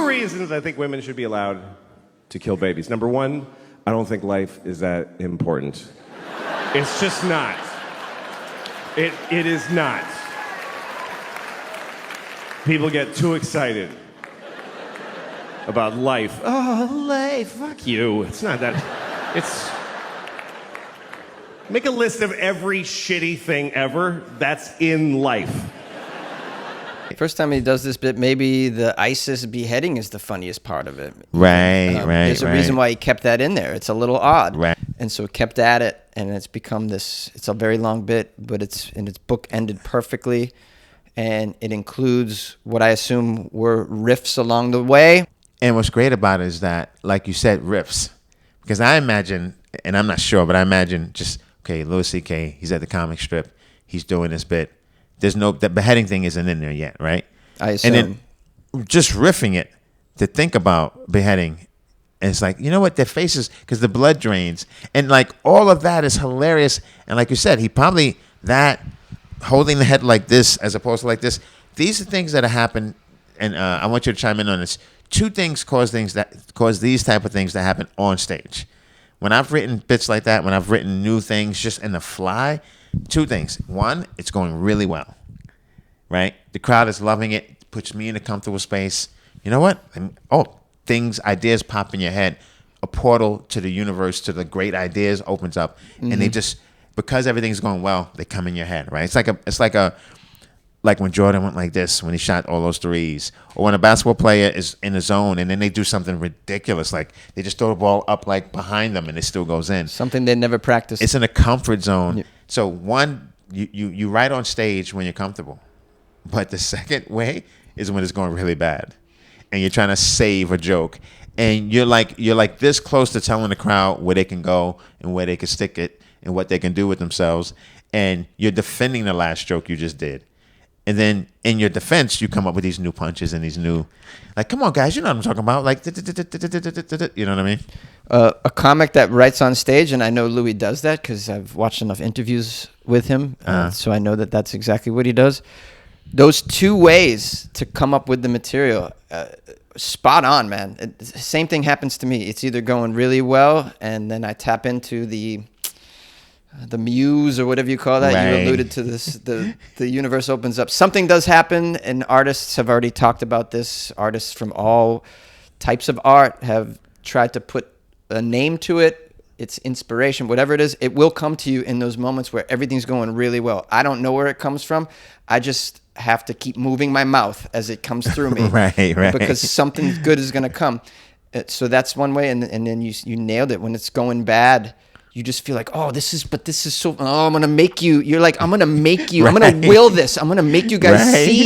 reasons I think women should be allowed to kill babies. Number one, I don't think life is that important. It's just not. It is not. People get too excited about life. Oh, life, fuck you. It's not that. It's... Make a list of every shitty thing ever that's in life. First time he does this bit, maybe the ISIS beheading is the funniest part of it. Right. There's a reason why he kept that in there. It's a little odd. Right. And so kept at it, and it's become this, it's a very long bit, but its book ended perfectly, and it includes what I assume were riffs along the way. And what's great about it is that, like you said, riffs. Because I imagine, and I'm not sure, but I imagine just, okay, Louis C.K., he's at the comic strip, he's doing this bit. The beheading thing isn't in there yet, right? I assume. And then just riffing it to think about beheading, and it's like, you know what, their faces, because the blood drains, and like all of that is hilarious. And like you said, he probably, that holding the head like this as opposed to like this, these are things that happen, and I want you to chime in on this. Two things cause these type of things to happen on stage. When I've written bits like that, when I've written new things just in the fly, two things. One, it's going really well, right? The crowd is loving it, puts me in a comfortable space. You know what? Ideas pop in your head. A portal to the universe, to the great ideas opens up, and they just, because everything's going well, they come in your head, right? Like when Jordan went like this when he shot all those threes, or when a basketball player is in the zone and then they do something ridiculous, like they just throw the ball up like behind them and it still goes in. Something they never practiced. It's in a comfort zone. Yeah. So one, you write on stage when you're comfortable, but the second way is when it's going really bad, and you're trying to save a joke, and you're like this close to telling the crowd where they can go and where they can stick it and what they can do with themselves, and you're defending the last joke you just did. And then in your defense, you come up with these new punches and these new, like, come on, guys, you know what I'm talking about? Like, you know what I mean? A comic that writes on stage, and I know Louis does that because I've watched enough interviews with him, so I know that that's exactly what he does. Those two ways to come up with the material, spot on, man. Same thing happens to me. It's either going really well, and then I tap into the muse or whatever you call that. Right. You alluded to this. The universe opens up. Something does happen, and artists have already talked about this. Artists from all types of art have tried to put a name to it. It's inspiration, whatever it is. It will come to you in those moments where everything's going really well. I don't know where it comes from. I just have to keep moving my mouth as it comes through me. Right. Because something good is going to come. So that's one way, and then you nailed it. When it's going bad, you just feel like, this is so, I'm going to make you, you're like, I'm going to make you, I'm going to will this. I'm going to make you guys see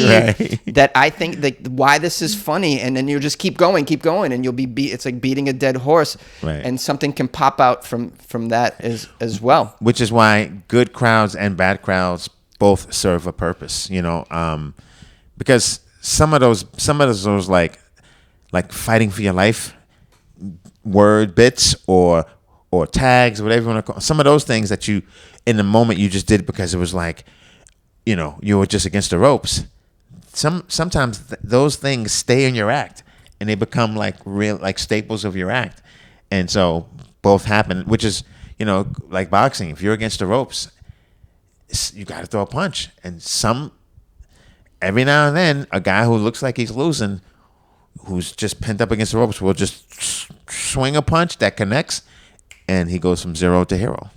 that I think that why this is funny. And then you just keep going. And you'll it's like beating a dead horse. Right. And something can pop out from that as well. Which is why good crowds and bad crowds both serve a purpose, because some of those like fighting for your life word bits or tags, whatever you want to call, some of those things that you, in the moment, you just did because it was like, you were just against the ropes. Sometimes those things stay in your act, and they become like real, like staples of your act. And so both happen, which is, like boxing. If you're against the ropes, you got to throw a punch. And every now and then, a guy who looks like he's losing, who's just pent up against the ropes, will just swing a punch that connects, and he goes from 0 to hero.